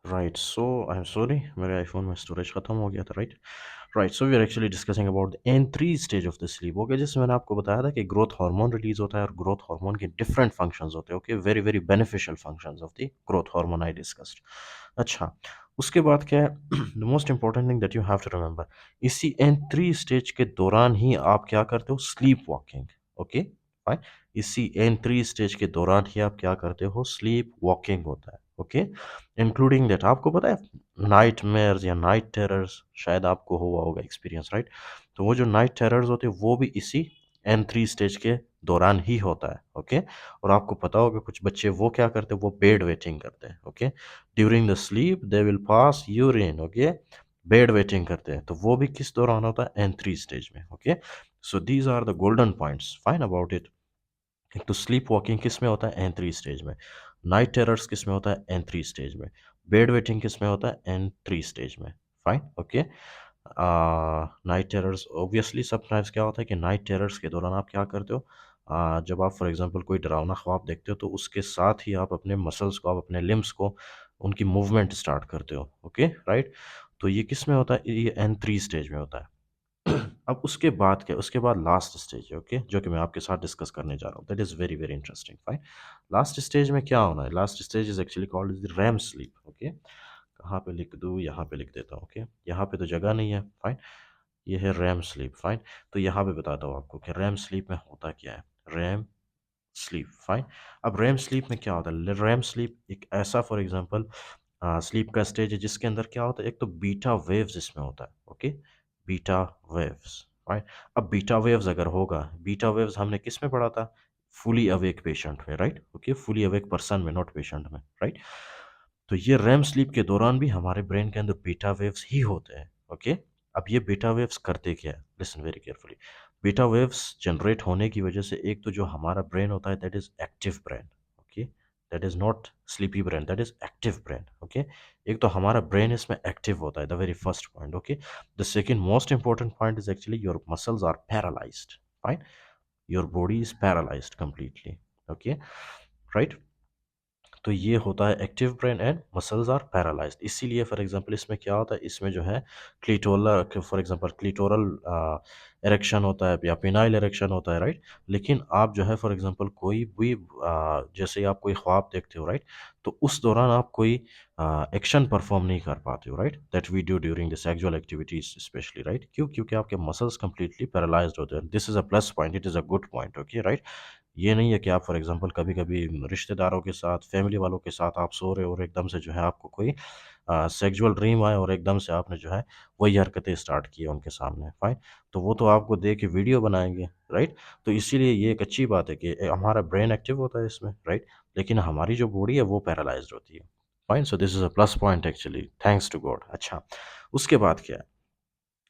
Right so I am sorry मेरे iPhone में storage खत्म हो गया था right right so we are actually discussing about the N3 stage of the sleep okay जैसे मैंने आपको बताया था कि ग्रोथ हार्मोन रिलीज होता है और ग्रोथ हार्मोन के डिफरेंट फंक्शंस होते हैं okay very very beneficial functions of the growth hormone I discussed अच्छा उसके बाद क्या है the most important thing that you have to remember इसी N3 स्टेज के दौरान ही आप क्या करते हो स्लीप वॉकिंग ओके फाइन इसी N3 स्टेज के दौरान ही आप क्या करते हो स्लीप वॉकिंग होता है ओके इंक्लूडिंग दैट आपको पता है नाइट मेयर्स या नाइट टेरर्स शायद आपको हुआ होगा एक्सपीरियंस राइट तो वो जो नाइट टेरर्स होते हैं वो भी इसी N3 स्टेज के दौरान ही होता है ओके और आपको पता होगा कुछ बच्चे वो क्या करते हैं वो बेड वेटिंग करते हैं okay during the sleep they will pass urine okay bed wetting करते हैं तो वो भी किस दौरान होता है N3 स्टेज में okay so these are the golden points fine about it एक तो स्लीप वॉकिंग किस में होता है N3 स्टेज में नाइट टेरर्स किस में होता है N3 स्टेज में बेड वेटिंग किस में होता है N3 स्टेज में fine okay night terrors obviously sometimes क्या होता है कि नाइट टेरर्स के दौरान आप क्या करते हो जब आप फॉर एग्जांपल कोई डरावना ख्वाब देखते हो तो उसके साथ ही आप अपने मसल्स को आप अपने लिम्स को उनकी मूवमेंट स्टार्ट करते हो ओके राइट तो ये किस में होता है ये N3 स्टेज में होता है अब उसके बाद क्या उसके बाद लास्ट स्टेज है ओके जो कि मैं आपके साथ डिस्कस करने जा रहा हूँ that is very very interesting fine last stage में क्या होना है last stage is actually called is the RAM sleep okay कहाँ पे लिख दूँ यहाँ पे लिख देता हूँ ओके यहाँ पे तो जगह नहीं है फाइन ये है रैम स्लीप फाइन तो यहाँ पे बताता हूँ आपको कि रैम स्लीप में होता क्या है रैम स्लीप फाइन अब रैम स्लीप में क्या होता है रैम स्लीप एक ऐसा फॉर एग्जांपल स्लीप का स्टेज है जिसके अंदर क्या होता है एक तो बीटा वेव्स इसमें होता है ओके बीटा वेव्स राइट अब बीटा वेव्स अगर होगा बीटा वेव्स हमने किस में पढ़ा था फुली अवेक पेशेंट में right okay fully awake person में नॉट पेशेंट में राइट तो ये रैम स्लीप के दौरान भी हमारे ब्रेन के अंदर बीटा वेव्स ही होते हैं ओके अब ये बीटा वेव्स करते क्या है listen very carefully beta waves generate होने की वजह से एक तो जो हमारा ब्रेन होता है that is active brain okay that is not sleepy brain that is active brain okay एक तो हमारा ब्रेन इसमें एक्टिव होता है the very first point okay the second most important point is actually your muscles are paralysed fine your body is paralysed completely okay right तो ये होता है active brain and muscles are paralysed इसीलिए for example इसमें क्या होता है इसमें जो है क्लीटोरल फॉर एग्जांपल क्लीटोरल एरेक्शन होता है या पिनाइल एरेक्शन होता है राइट लेकिन आप जो है फॉर एग्जांपल कोई भी जैसे आप कोई ख्वाब देखते हो राइट तो उस दौरान आप कोई एक्शन परफॉर्म नहीं कर पाते हो right that we do during the sexual activities specially right क्यों क्योंकि आपके मसल्स कंप्लीटली पैरालाइज्ड होते हैं this is a plus point it is a good point okay right ये नहीं है कि आप फॉर एग्जांपल कभी-कभी रिश्तेदारों के साथ, फैमिली वालों के साथ आप सो रहे हो और एकदम से जो है आपको कोई सेक्सुअल ड्रीम आए और एकदम से आपने जो है वही हरकतें स्टार्ट की उनके सामने, फाइन? तो वो तो आपको देख के वीडियो बनाएँगे, राइट? तो इसीलिए ये एक अच्छी बात है कि हमारा ब्रेन एक्टिव होता है इसमें, राइट? लेकिन हमारी जो बॉडी है वो पैरालाइज़्ड होती है, fine? So this is a plus point actually, thanks to God. अच्छा, उसके बाद क्या है?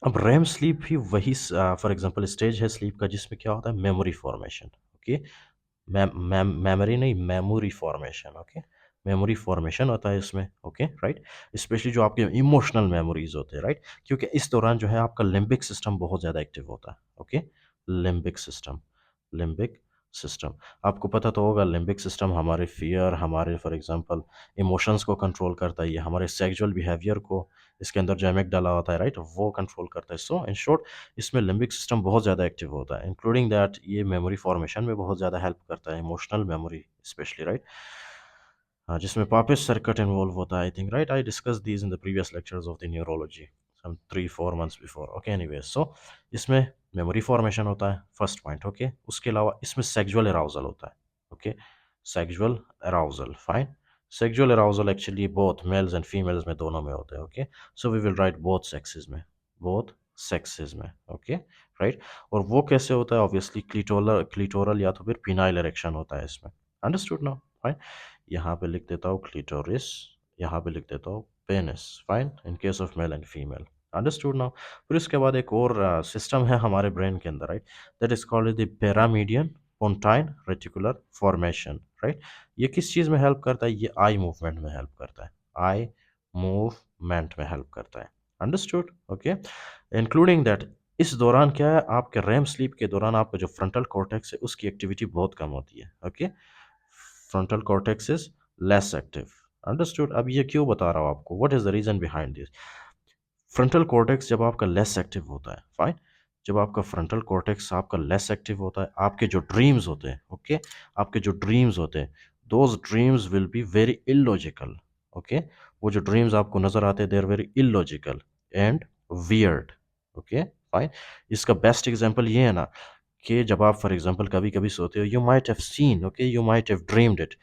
अब रैम स्लीप भी वही फॉर एग्जांपल स्टेज है स्लीप का जिसमें क्या होता है मेमोरी फॉर्मेशन, ओके? मेमोरी नहीं memory formation okay memory formation होता है इसमें ओके राइट स्पेशली जो आपके इमोशनल मेमोरीज होते हैं राइट क्योंकि इस दौरान जो है आपका लिम्बिक सिस्टम बहुत ज़्यादा एक्टिव होता है ओके लिम्बिक सिस्टम आपको पता तो होगा लिम्बिक सिस्टम हमारे फियर हमारे फॉर एग्जांपल इमोशंस को कंट्रोल करता है ये हमारे सेक्सुअल बिहेवियर को इसके अंदर जो डाला होता है राइट वो कंट्रोल करता है सो इन शॉर्ट इसमें लिम्बिक सिस्टम बहुत ज़्यादा एक्टिव होता है इंक्लूडिंग दैट ये मेमोरी फॉर्मेशन में बहुत ज़्यादा हेल्प करता है इमोशनल मेमोरी स्पेशली राइट जिसमें पापिस सर्किट इन्वॉल्व होता है I think right I discuss these in the previous lectures of the neurology some 3-4 months before okay anyway so इसमें मेमोरी फॉर्मेशन होता है फर्स्ट पॉइंट ओके उसके अलावा इसमें सेक्सुअल अराउजल होता है okay sexual arousal fine sexual arousal actually both males and females में दोनों में होते हैं okay so we will write both sexes में बोथ सेक्सेस में ओके राइट और वो कैसे होता है ऑब्वियसली क्लिटोरल या तो फिर पिनाइल इरेक्शन होता है इसमें अंडरस्टूड नाउ फाइन यहाँ पे लिख देता हूँ क्लिटोरिस यहाँ पे लिख देता हूँ penis fine in case of male and female understood now फिर इसके बाद एक और सिस्टम है हमारे ब्रेन के अंदर right that is called the paramedian pontine reticular formation right ये किस चीज़ में हेल्प करता है ये आई मूवमेंट में हेल्प करता है आई मूवमेंट में हेल्प करता है अंडरस्टूड ओके इंक्लूडिंग दैट इस दौरान क्या है आपके रैम स्लीप के दौरान आपका जो फ्रंटल कॉर्टेक्स है उसकी एक्टिविटी बहुत कम होती है okay frontal cortex is less active understood. अब ये क्यों बता रहा हूँ आपको, what is the reason behind this. Frontal cortex जब आपका लेस एक्टिव होता है, फाइन, जब आपका फ्रंटल कॉर्टेक्स आपका लेस एक्टिव होता है, आपके जो ड्रीम्स होते हैं, ओके, आपके जो ड्रीम्स होते हैं, those dreams will be very illogical, okay, वो जो ड्रीम्स आपको नजर आते हैं they are very illogical and weird, okay, fine. इसका बेस्ट एग्जांपल ये है ना कि जब आप फॉर एग्जांपल कभी कभी सोते हो, you might have seen, okay, you might have dreamed it,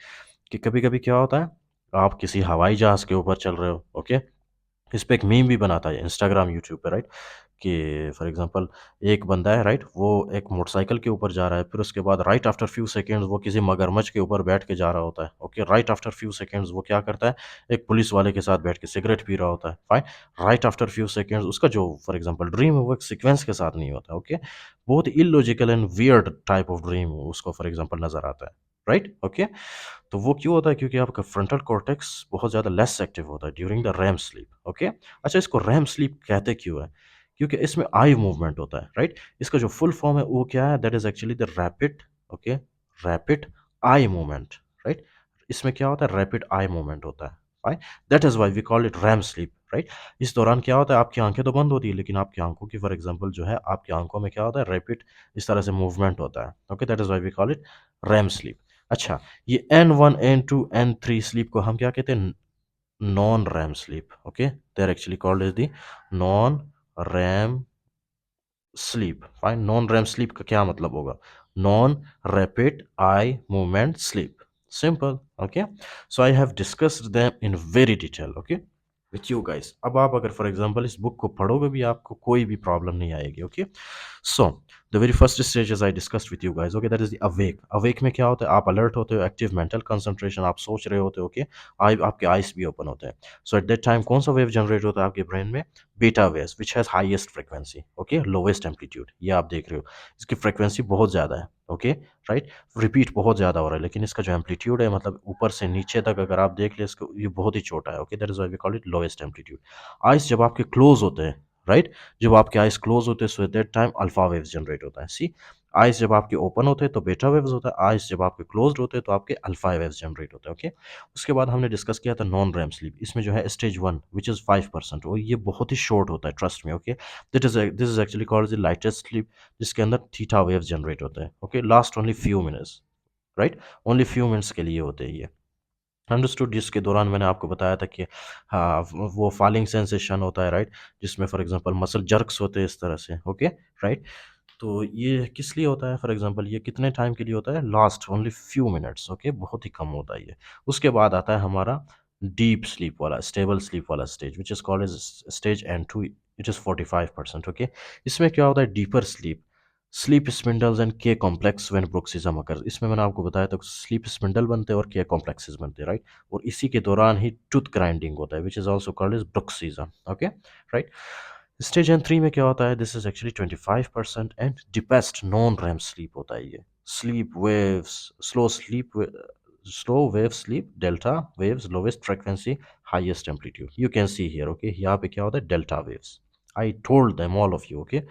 कि कभी कभी क्या होता है, आप किसी हवाई जहाज के ऊपर चल रहे हो, ओके, इस पे एक मीम भी बनाता है इंस्टाग्राम यूट्यूब पे, राइट, कि फॉर एग्जांपल एक बंदा है, राइट, वो एक मोटरसाइकिल के ऊपर जा रहा है, फिर उसके बाद राइट आफ्टर फ्यू सेकंड्स वो किसी मगरमच्छ के ऊपर बैठ के जा रहा होता है, okay, right after few seconds वो क्या करता है, एक पुलिस वाले के साथ बैठ के सिगरेट पी रहा होता है, fine, right after few seconds उसका जो फॉर एग्जांपल ड्रीम है वो एक सीक्वेंस के साथ नहीं होता, ओके, बहुत illogical and weird type of dream उसको फॉर एग्जांपल नजर आता है, राइट, ओके। तो वो क्यों होता है, क्योंकि आपका फ्रंटल कॉर्टेक्स बहुत ज़्यादा लेस एक्टिव होता है during the RAM sleep, okay. अच्छा, इसको रैम स्लीप कहते क्यों है, क्योंकि इसमें आई मूवमेंट होता है, राइट। इसका जो फुल फॉर्म है वो क्या है, that is actually the rapid, okay, rapid eye movement, right. इसमें क्या होता है, रैपिड आई मूवमेंट होता है, right, that is why we call it REM sleep, right. इस दौरान क्या होता है, आपकी आंखें तो बंद होती है लेकिन आपकी आंखों की फॉर एग्जांपल जो है, आपकी आंखों में क्या होता है, रैपिड इस तरह से मूवमेंट होता है, okay, that is why we call it REM sleep. अच्छा, ये N1 N2 N3 स्लीप को हम क्या कहते हैं, non REM sleep, okay, they are actually called as the non REM sleep, fine. Non REM sleep का क्या मतलब होगा, non rapid eye movement sleep, simple, okay. So I have discussed them in very detail, okay, with you guys. अब आप अगर for example इस book को पढ़ोगे भी आपको कोई भी प्रॉब्लम नहीं आएगी, okay. So the very first stage as I discussed with you guys, okay, that is the awake. Awake में क्या होता है, आप अलर्ट होते हो, एक्टिव मेंटल कंसंट्रेशन, आप सोच रहे होते हो, ओके, आई आपके आइज भी ओपन होते हैं। सो एट दैट टाइम कौन सा वेव जनरेट होता है आपके ब्रेन में, beta waves which has highest frequency, okay, lowest amplitude, ये आप देख रहे हो, इसकी फ्रीक्वेंसी बहुत ज़्यादा है, ओके, राइट, रिपीट बहुत ज़्यादा हो रहा है, लेकिन इसका जो एम्पलीट्यूड है, मतलब ऊपर से नीचे तक अगर आप देख ले इसको, ये बहुत ही छोटा है, okay, that is why we call it lowest amplitude. Eyes जब आपके क्लोज होते हैं, राइट, जब आपके आइस क्लोज होते हैं, so at that time alpha waves generate होता है, सी। आइस जब आपके ओपन होते हैं तो बीटा वेव्स होता है, आइस जब आपके क्लोज्ड होते हैं तो आपके अल्फा वेव्स जनरेट होते हैं, ओके। उसके बाद हमने डिस्कस किया था नॉन रैम स्लीप, इसमें जो है स्टेज 1 विच इज़ 5%, और ये बहुत ही शॉर्ट होता है, ट्रस्ट में, okay. This is actually called the lightest sleep, जिसके अंदर थीटा वेव्स जनरेट होते हैं, okay, last only few minutes, right, only few minutes के लिए होते हैं ये, अंडरस्टूड। जिसके दौरान मैंने आपको बताया था कि हाँ, वो फॉलिंग सेंसेशन होता है, राइट, जिसमें फॉर एग्जांपल मसल जर्क्स होते हैं इस तरह से, ओके, राइट। तो ये किस लिए होता है, फॉर एग्जांपल ये कितने टाइम के लिए होता है, last only few minutes, okay, बहुत ही कम होता है ये। उसके बाद आता है हमारा डीप स्लीप वाला, स्टेबल स्लीप वाला stage, which is called as stage N2, it is 45%, okay. इसमें क्या होता है, deeper sleep, sleep spindles and K complex when bruxism occur, इसमें मैंने आपको बताया था स्लीप स्पिंडल बनते हैं और के कॉम्प्लेक्सेस बनते हैं, राइट, और इसी के दौरान ही टूथ ग्राइंडिंग होता है, which is also called as bruxism, okay, right. Stage N3 में क्या होता है, this is actually 25% and deepest non REM sleep होता है ये, sleep waves, slow wave sleep, delta waves, lowest frequency, highest amplitude, you can see here, okay, यहाँ पे क्या होता है, delta waves, I told them all of you, okay,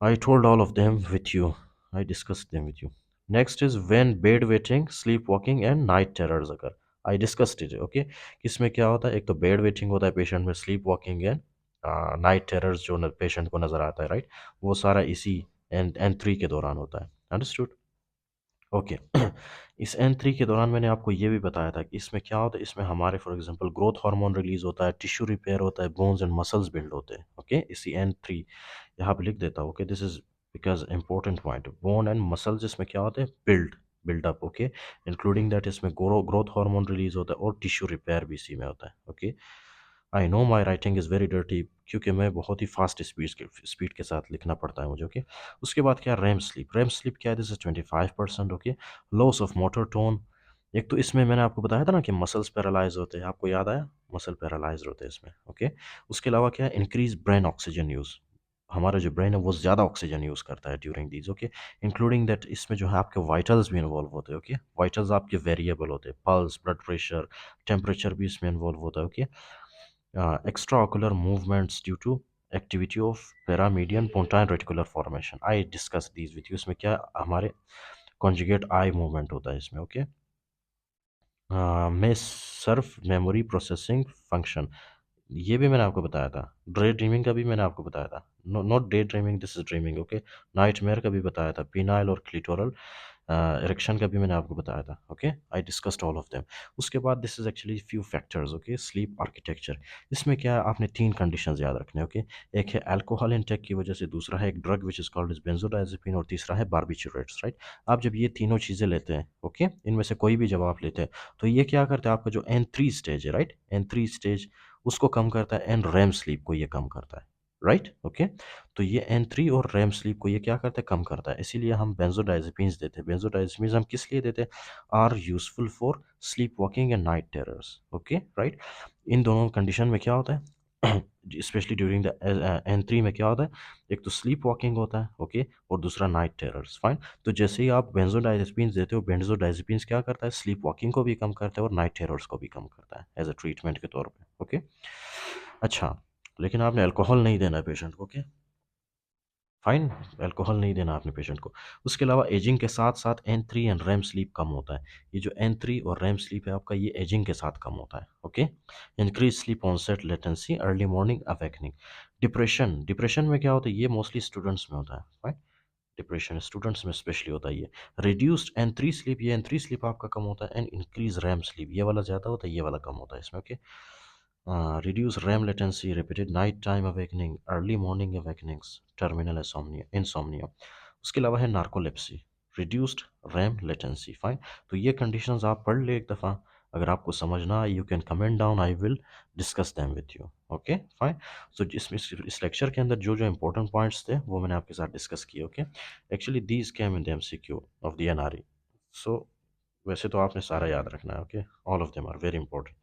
I told all of them with you, I discussed them with you. Next is when bed waiting, sleepwalking and night terrors occur, I discussed it, okay। इसमें क्या होता है, एक तो bed wetting होता है patient में, sleep walking and night terrors जो पेशेंट को नज़र आता है, राइट, वो सारा इसी N3 के दौरान होता है, अंडरस्टूड, ओके। इस N3 के दौरान मैंने आपको ये भी बताया था कि इसमें क्या होता है, इसमें हमारे for example growth hormone release होता है, टिश्यू रिपेयर होता है, बोन्स एंड मसल्स बिल्ड होते हैं, ओके, इसी N3, यहाँ पे लिख देता हूँ, okay, this is because important point, bone and muscles इसमें क्या होते हैं, बिल्डअप, ओके, इंक्लूडिंग दैट इसमें ग्रोथ हार्मोन रिलीज होता है और टिश्यू रिपेयर भी इसी में होता है, okay. I know my writing is very dirty, क्योंकि मैं बहुत ही फास्ट स्पीड के साथ लिखना पड़ता है मुझे, ओके। उसके बाद क्या, रैम स्लीप क्या है, this is 25%, okay. Loss of motor tone, एक तो इसमें मैंने आपको बताया था ना कि मसल्स पैरालाइज होते हैं, आपको याद आया, मसल पैरालाइज होते हैं इसमें, ओके। उसके अलावा क्या है, इंक्रीज ब्रेन ऑक्सीजन यूज़, हमारा जो ब्रेन है वो ज़्यादा ऑक्सीजन यूज़ करता है during these, okay. Including that इसमें जो है आपके वाइटल्स भी इन्वॉल्व होते हैं, ओके, वाइटल्स आपके वेरिएबल होते हैं, पल्स, ब्लड प्रेशर, टेम्परेचर भी इसमें इन्वॉल्व होता है, okay. Extraocular movements due to activity of paramedian pontine reticular formation. I discussed these with you. इसमें क्या हमारे conjugate eye movement होता है इसमें, ओके। में सर्फ मेमोरी प्रोसेसिंग फंक्शन, ये भी मैंने आपको बताया था। ड्रे ड्रीमिंग का भी मैंने आपको बताया था। No not day dreaming, this is dreaming, okay. Nightmare का भी बताया था। पीनाइल और क्लिटोरल इरेक्शन का भी मैंने आपको बताया था, okay. I discussed all of them. उसके बाद this is actually few factors, okay. Sleep architecture, इसमें क्या है, आपने तीन कंडीशंस याद रखने, ओके। एक है अल्कोहल इनटेक की वजह से, दूसरा है एक drug which is called is benzodiazepine, और तीसरा है बारबिचुरेट्स, राइट। आप जब ये तीनों चीज़ें लेते हैं, ओके, इनमें से कोई भी जब आप लेते हैं, तो ये क्या करता है, आपका जो N3 स्टेज है, राइट, N3 स्टेज उसको कम करता है, एंड रैम स्लीप को ये कम करता है, राइट, ओके। तो ये N3 और रैम स्लीप को ये क्या करता है, कम करता है। इसीलिए हम बेंजोडाइजेपिन्स देते हैं। बेंजोडाइजेपिन्स हम किस लिए देते हैं, are useful for sleep walking and night terrors, okay, right. इन दोनों कंडीशन में क्या होता है, स्पेशली ड्यूरिंग द N3 में क्या होता है, एक तो स्लीप वॉकिंग होता है, ओके, और दूसरा नाइट टेरर्स, फाइन। तो जैसे ही आप बेंजोडाइजेपिन्स देते हो, बेंजोडाइजेपिन्स क्या करता है, स्लीप वॉकिंग को भी कम करता है और नाइट टेरर्स को भी कम करता है एज अ ट्रीटमेंट के तौर पे, ओके। अच्छा, लेकिन आपने अल्कोहल नहीं देना है पेशेंट को, ओके, फाइन। अल्कोहल नहीं देना आपने पेशेंट को। उसके अलावा एजिंग के साथ साथ N3 एंड रैम स्लीप कम होता है। ये जो N3 और रैम स्लीप है आपका, ये एजिंग के साथ कम होता है, okay. Increase sleep onset latency, early morning awakening. Depression, depression में क्या होता है, ये मोस्टली स्टूडेंट्स में होता है, फाइन। डिप्रेशन स्टूडेंट्स में स्पेशली होता है ये। रिड्यूस्ड N3 स्लीप, ये N3 स्लीप आपका कम होता है, एंड इंक्रीज रैम स्लीप, ये वाला ज़्यादा होता है, ये वाला कम होता है इसमें, okay. Reduce REM latency, repeated nighttime awakening, early morning awakenings, terminal insomnia। उसके अलावा है narcolepsy, reduced RAM latency, fine. तो ये कंडीशंस आप पढ़ ले एक दफ़ा। अगर आपको समझना आए, you can comment down, I will discuss them with you, okay, fine. So जिसमें इस लेक्चर के अंदर जो जो इंपॉर्टेंट पॉइंट्स थे वो मैंने आपके साथ डिस्कस किए, okay. Actually these came in the MCQ of the NRE। So वैसे तो आपने सारा याद रखना है, okay, all of them are very important.